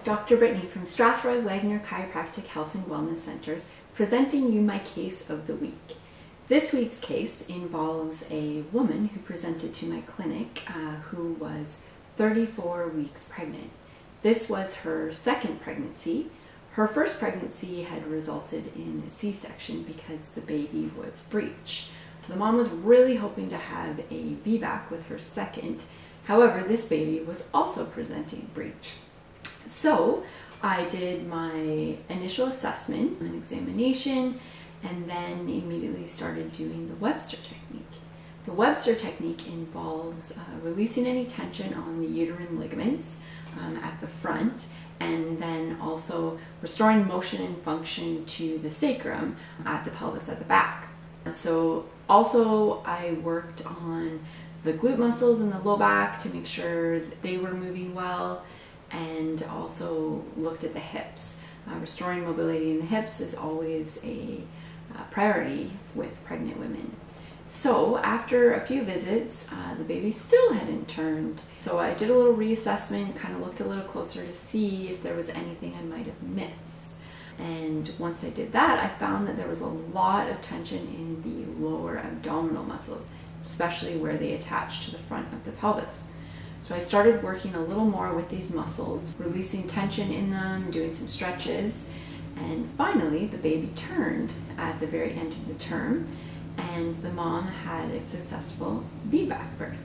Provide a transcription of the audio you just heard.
Dr. Brittany from Strathroy Wagner Chiropractic Health and Wellness Centers, presenting you my case of the week. This week's case involves a woman who presented to my clinic who was 34 weeks pregnant. This was her second pregnancy. Her first pregnancy had resulted in a C-section because the baby was breech. So the mom was really hoping to have a VBAC with her second. However, this baby was also presenting breech. So I did my initial assessment, an examination, and then immediately started doing the Webster technique. The Webster technique involves releasing any tension on the uterine ligaments at the front, and then also restoring motion and function to the sacrum at the pelvis at the back. So also I worked on the glute muscles in the low back to make sure that they were moving well, and also looked at the hips. Restoring mobility in the hips is always a priority with pregnant women. So after a few visits, the baby still hadn't turned. So I did a little reassessment, kind of looked a little closer to see if there was anything I might have missed. And once I did that, I found that there was a lot of tension in the lower abdominal muscles, especially where they attach to the front of the pelvis. So I started working a little more with these muscles, releasing tension in them, doing some stretches, and finally the baby turned at the very end of the term, and the mom had a successful VBAC birth.